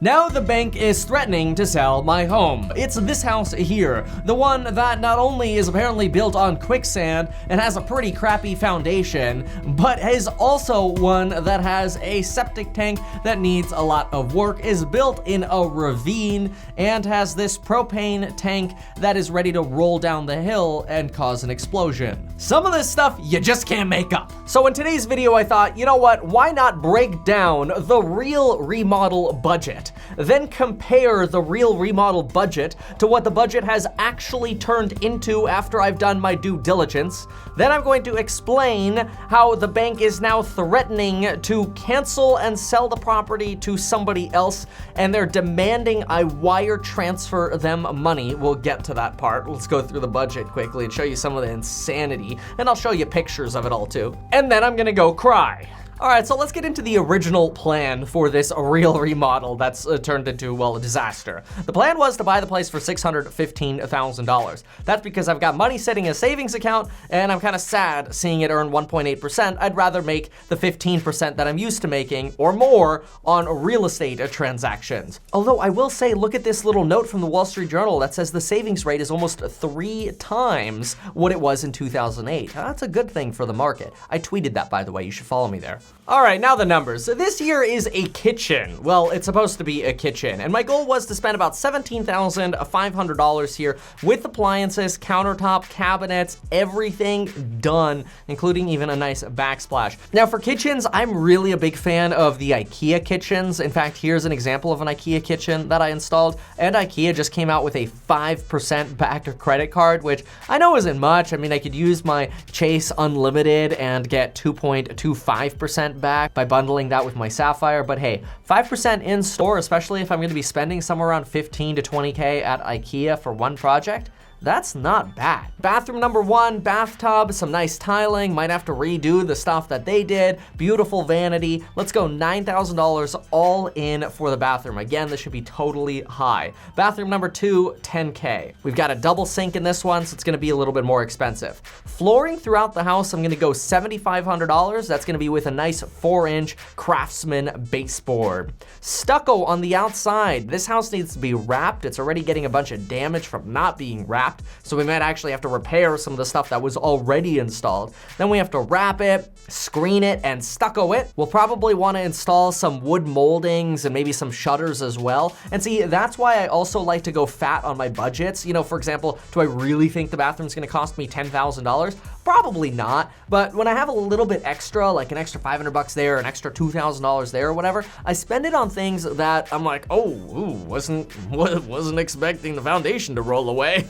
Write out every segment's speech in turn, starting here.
Now the bank is threatening to sell my home. It's this house here, the one that not only is apparently built on quicksand and has a pretty crappy foundation, but is also one that has a septic tank that needs a lot of work, is built in a ravine, and has this propane tank that is ready to roll down the hill and cause an explosion. Some of this stuff you just can't make up. So in today's video, I thought, you know what, why not break down the real remodel budget, then compare the real remodel budget to what the budget has actually turned into after I've done my due diligence. Then I'm going to explain how the bank is now threatening to cancel and sell the property to somebody else, and they're demanding I wire transfer them money. We'll get to that part. Let's go through the budget quickly and show you some of the insanity, and I'll show you pictures of it all too. And then I'm gonna go cry. All right, so let's get into the original plan for this real remodel that's turned into, well, a disaster. The plan was to buy the place for $615,000. That's because I've got money sitting in a savings account, and I'm kind of sad seeing it earn 1.8%. I'd rather make the 15% that I'm used to making, or more, on real estate transactions. Although I will say, look at this little note from the Wall Street Journal that says the savings rate is almost 3 times what it was in 2008. That's a good thing for the market. I tweeted that, by the way. You should follow me there. All right, now the numbers. So this here is a kitchen. Well, it's supposed to be a kitchen. And my goal was to spend about $17,500 here with appliances, countertop, cabinets, everything done, including even a nice backsplash. Now for kitchens, I'm really a big fan of the IKEA kitchens. In fact, here's an example of an IKEA kitchen that I installed. And IKEA just came out with a 5% back credit card, which I know isn't much. I mean, I could use my Chase Unlimited and get 2.25% back by bundling that with my Sapphire, but hey, 5% in store, especially if I'm gonna be spending somewhere around 15 to 20K at IKEA for one project, that's not bad. Bathroom number 1, bathtub, some nice tiling, might have to redo the stuff that they did, beautiful vanity. Let's go $9,000 all in for the bathroom. Again, this should be totally high. Bathroom number 2, 10K. We've got a double sink in this one, so it's gonna be a little bit more expensive. Flooring throughout the house, I'm gonna go $7,500. That's gonna be with a nice 4-inch Craftsman baseboard. Stucco on the outside. This house needs to be wrapped. It's already getting a bunch of damage from not being wrapped. So we might actually have to repair some of the stuff that was already installed. Then we have to wrap it, screen it, and stucco it. We'll probably want to install some wood moldings and maybe some shutters as well. And see, that's why I also like to go fat on my budgets. You know, for example, do I really think the bathroom's gonna cost me $10,000? Probably not, but when I have a little bit extra, like an extra $500 there, an extra $2,000 there or whatever, I spend it on things that I'm like, oh, wasn't expecting the foundation to roll away.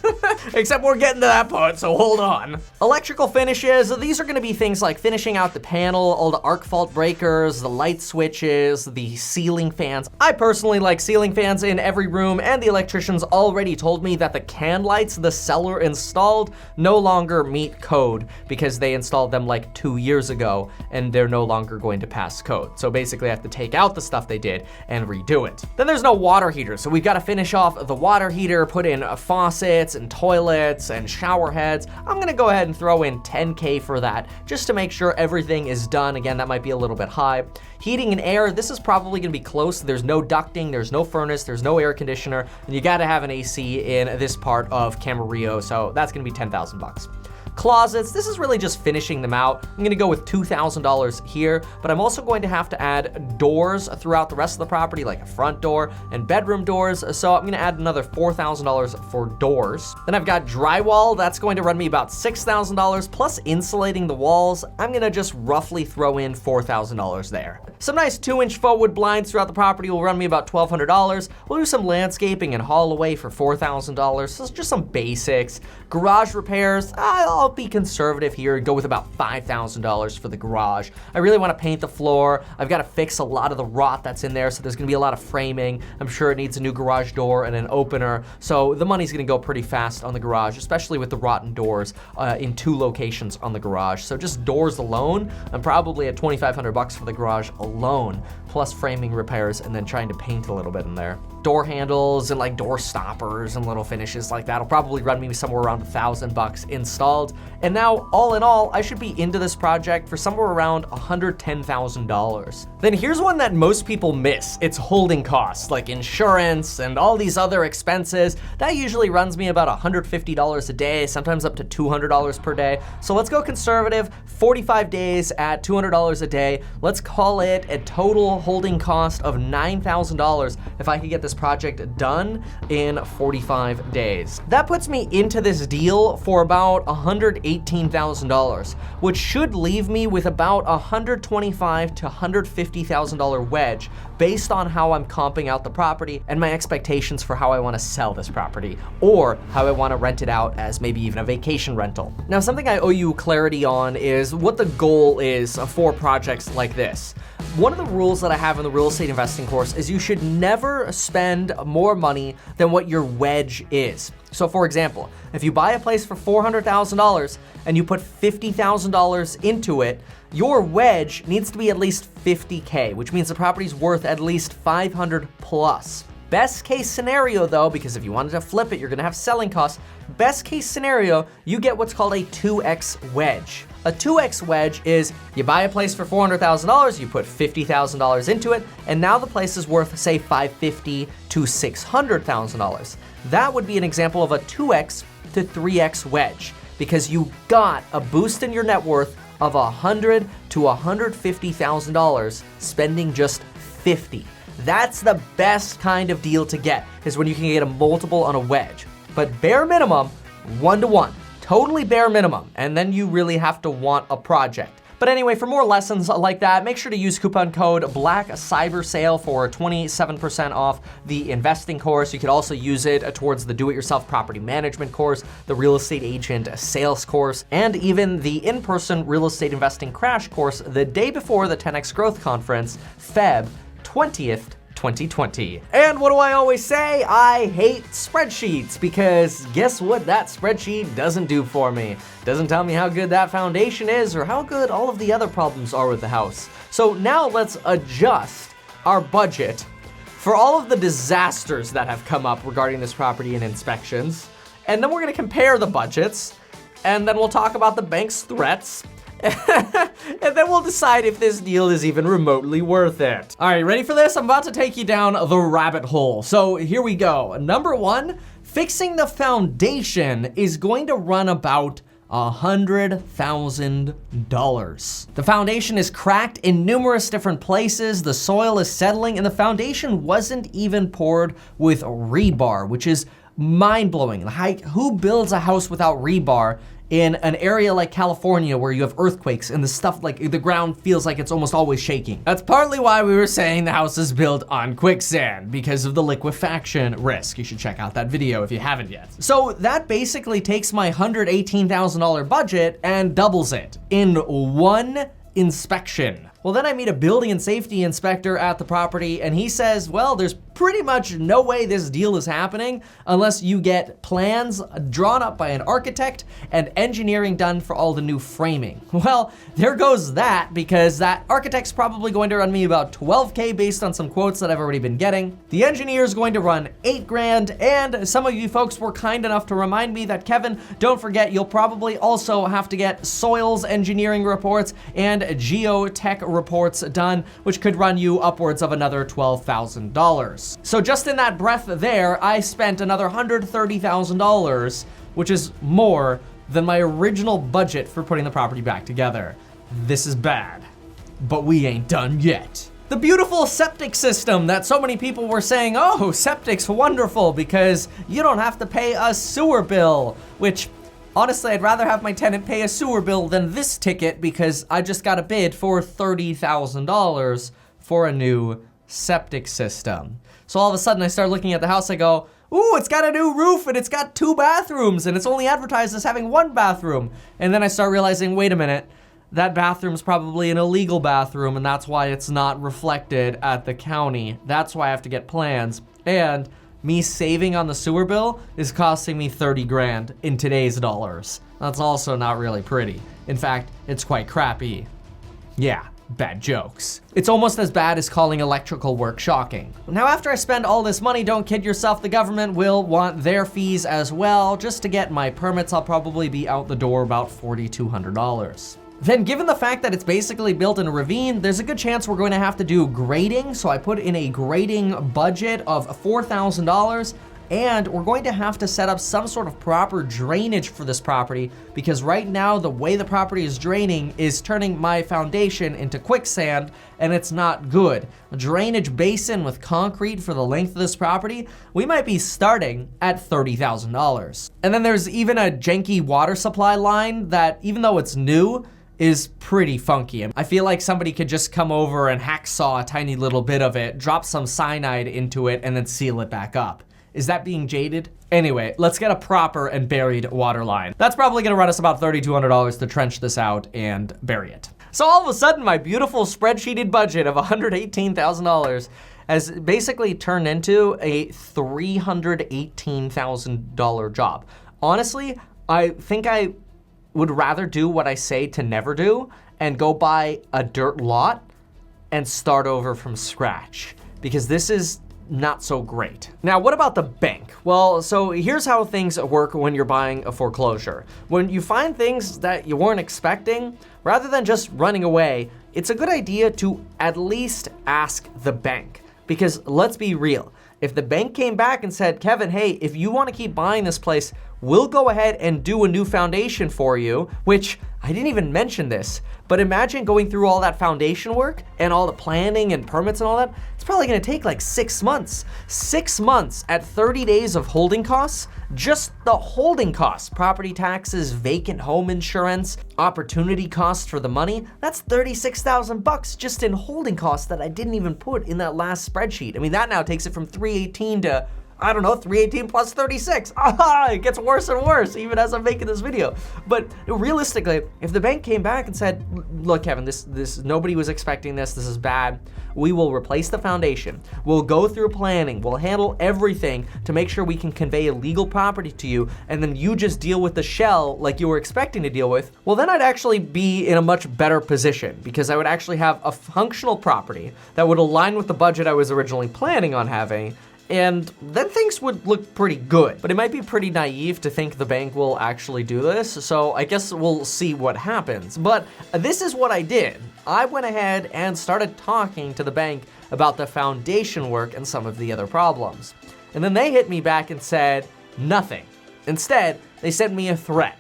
Except we're getting to that part, so hold on. Electrical finishes, these are gonna be things like finishing out the panel, all the arc fault breakers, the light switches, the ceiling fans. I personally like ceiling fans in every room, and the electricians already told me that the can lights the seller installed no longer meet code because they installed them like 2 years ago and they're no longer going to pass code. So basically I have to take out the stuff they did and redo it. Then there's no water heater. So we've got to finish off the water heater, put in faucets and toilets and shower heads. I'm gonna go ahead and throw in 10K for that just to make sure everything is done. Again, that might be a little bit high. Heating and air, this is probably gonna be close. There's no ducting, there's no furnace, there's no air conditioner, and you gotta have an AC in this part of Camarillo, so that's gonna be 10,000 bucks. Closets, this is really just finishing them out. I'm gonna go with $2,000 here, but I'm also going to have to add doors throughout the rest of the property, like a front door and bedroom doors. So I'm gonna add another $4,000 for doors. Then I've got drywall, that's going to run me about $6,000 plus insulating the walls. I'm gonna just roughly throw in $4,000 there. Some nice 2-inch faux wood blinds throughout the property will run me about $1,200. We'll do some landscaping and haul away for $4,000. So just some basics. Garage repairs, I'll be conservative here and go with about $5,000 for the garage. I really want to paint the floor. I've got to fix a lot of the rot that's in there, so there's going to be a lot of framing. I'm sure it needs a new garage door and an opener, so the money's going to go pretty fast on the garage, especially with the rotten doors in 2 locations on the garage. So just doors alone, I'm probably at $2,500 for the garage alone, plus framing repairs and then trying to paint a little bit in there. Door handles and like door stoppers and little finishes like that will probably run me somewhere around $1,000 installed. built. And now, all in all, I should be into this project for somewhere around $110,000. Then here's one that most people miss. It's holding costs, like insurance and all these other expenses. That usually runs me about $150 a day, sometimes up to $200 per day. So let's go conservative, 45 days at $200 a day. Let's call it a total holding cost of $9,000 if I could get this project done in 45 days. That puts me into this deal for about $118,000, which should leave me with about $125,000 to $150,000 wedge based on how I'm comping out the property and my expectations for how I want to sell this property, or how I want to rent it out as maybe even a vacation rental. Now, something I owe you clarity on is what the goal is for projects like this. One of the rules that I have in the real estate investing course is you should never spend more money than what your wedge is. So for example, if you buy a place for $400,000 and you put $50,000 into it, your wedge needs to be at least $50K, which means the property's worth at least $500 plus. Best case scenario though, because if you wanted to flip it, you're gonna have selling costs. Best case scenario, you get what's called a 2X wedge. A 2X wedge is you buy a place for $400,000, you put $50,000 into it, and now the place is worth, say, $550,000 to $600,000. That would be an example of a 2X to 3X wedge, because you got a boost in your net worth of $100,000 to $150,000 spending just $50,000. That's the best kind of deal to get, is when you can get a multiple on a wedge. But bare minimum, 1-to-1. Totally bare minimum, and then you really have to want a project. But anyway, for more lessons like that, make sure to use coupon code BLACKCYBERSALE for 27% off the investing course. You could also use it towards the do-it-yourself property management course, the real estate agent sales course, and even the in-person real estate investing crash course the day before the 10X Growth Conference, Feb 20th, 2020. And what do I always say? I hate spreadsheets, because guess what that spreadsheet doesn't do for me? Doesn't tell me how good that foundation is or how good all of the other problems are with the house. So now let's adjust our budget for all of the disasters that have come up regarding this property and inspections. And then we're gonna compare the budgets, and then we'll talk about the bank's threats, and then we'll decide if this deal is even remotely worth it. All right, ready for this? I'm about to take you down the rabbit hole. So here we go. Number one, fixing the foundation is going to run about $100,000. The foundation is cracked in numerous different places, the soil is settling, and the foundation wasn't even poured with rebar, which is mind-blowing. Like, who builds a house without rebar in an area like California where you have earthquakes and the stuff, like the ground feels like it's almost always shaking? That's partly why we were saying the house is built on quicksand, because of the liquefaction risk. You should check out that video if you haven't yet. So that basically takes my $118,000 budget and doubles it in one inspection. Well, then I meet a building and safety inspector at the property, and he says, well, there's pretty much no way this deal is happening unless you get plans drawn up by an architect and engineering done for all the new framing. Well, there goes that, because that architect's probably going to run me about $12K based on some quotes that I've already been getting. The engineer is going to run $8,000, and some of you folks were kind enough to remind me that, Kevin, don't forget, you'll probably also have to get soils engineering reports and geotech reports done, which could run you upwards of another $12,000. So just in that breath there, I spent another $130,000, which is more than my original budget for putting the property back together. This is bad, but we ain't done yet. The beautiful septic system that so many people were saying, oh, septic's wonderful because you don't have to pay a sewer bill, which honestly, I'd rather have my tenant pay a sewer bill than this ticket, because I just got a bid for $30,000 for a new septic system. So all of a sudden I start looking at the house, I go, ooh, it's got a new roof and it's got 2 bathrooms and it's only advertised as having 1 bathroom. And then I start realizing, wait a minute, that bathroom's probably an illegal bathroom, and that's why it's not reflected at the county. That's why I have to get plans. And me saving on the sewer bill is costing me $30,000 in today's dollars. That's also not really pretty. In fact, it's quite crappy. Yeah, bad jokes. It's almost as bad as calling electrical work shocking. Now, after I spend all this money, don't kid yourself, the government will want their fees as well. Just to get my permits, I'll probably be out the door about $4,200. Then, given the fact that it's basically built in a ravine, there's a good chance we're going to have to do grading. So I put in a grading budget of $4,000. And we're going to have to set up some sort of proper drainage for this property, because right now the way the property is draining is turning my foundation into quicksand, and it's not good. A drainage basin with concrete for the length of this property, we might be starting at $30,000. And then there's even a janky water supply line that, even though it's new, is pretty funky. I feel like somebody could just come over and hacksaw a tiny little bit of it, drop some cyanide into it, and then seal it back up. Is that being jaded? Anyway, let's get a proper and buried water line. That's probably gonna run us about $3,200 to trench this out and bury it. So all of a sudden, my beautiful spreadsheeted budget of $118,000 has basically turned into a $318,000 job. Honestly, I think I would rather do what I say to never do and go buy a dirt lot and start over from scratch, because this is not so great. Now, what about the bank? Well, so here's how things work when you're buying a foreclosure. When you find things that you weren't expecting, rather than just running away, it's a good idea to at least ask the bank. Because let's be real, if the bank came back and said, Kevin, hey, if you want to keep buying this place, we'll go ahead and do a new foundation for you, which I didn't even mention this, but imagine going through all that foundation work and all the planning and permits and all that. It's probably gonna take like 6 months. 6 months at 30 days of holding costs, just the holding costs, property taxes, vacant home insurance, opportunity costs for the money, that's 36,000 bucks just in holding costs that I didn't even put in that last spreadsheet. I mean, that now takes it from 318 to, I don't know, 318 plus 36. It gets worse and worse even as I'm making this video. But realistically, if the bank came back and said, look, Kevin, this nobody was expecting this is bad. We will replace the foundation. We'll go through planning. We'll handle everything to make sure we can convey a legal property to you, and then you just deal with the shell like you were expecting to deal with. Well, then I'd actually be in a much better position, because I would actually have a functional property that would align with the budget I was originally planning on having, and then things would look pretty good. But it might be pretty naive to think the bank will actually do this, so I guess we'll see what happens. But this is what I did. I went ahead and started talking to the bank about the foundation work and some of the other problems. And then they hit me back and said nothing. Instead, they sent me a threat.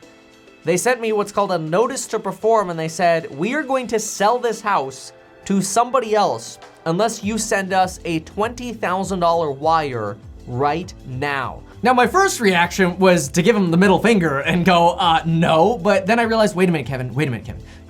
They sent me what's called a notice to perform, and they said, we are going to sell this house to somebody else unless you send us a $20,000 wire right now. Now, my first reaction was to give him the middle finger and go, no, but then I realized, wait a minute, Kevin,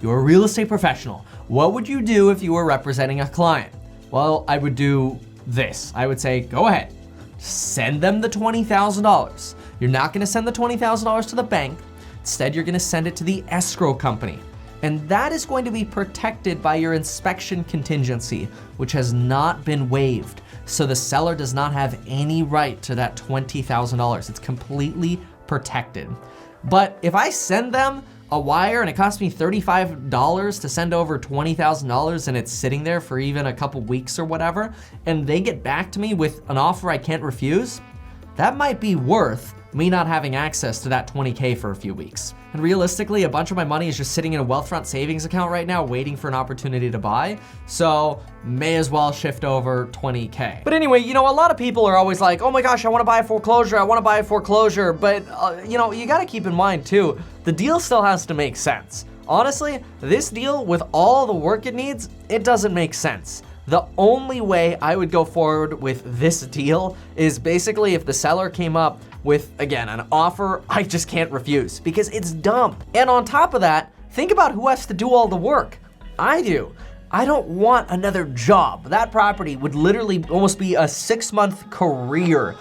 you're a real estate professional. What would you do if you were representing a client? Well, I would do this. I would say, go ahead, send them the $20,000. You're not gonna send the $20,000 to the bank. Instead, you're gonna send it to the escrow company. And that is going to be protected by your inspection contingency, which has not been waived. So the seller does not have any right to that $20,000. It's completely protected. But if I send them a wire and it costs me $35 to send over $20,000 and it's sitting there for even a couple weeks or whatever, and they get back to me with an offer I can't refuse, that might be worth me not having access to that $20K for a few weeks. And realistically, a bunch of my money is just sitting in a Wealthfront savings account right now waiting for an opportunity to buy, so may as well shift over $20K. But anyway, you know, a lot of people are always like, oh my gosh, I wanna buy a foreclosure, but you know, you gotta keep in mind too, the deal still has to make sense. Honestly, this deal with all the work it needs, it doesn't make sense. The only way I would go forward with this deal is basically if the seller came up with, again, an offer I just can't refuse because it's dumb. And on top of that, think about who has to do all the work. I do. I don't want another job. That property would literally almost be a 6-month career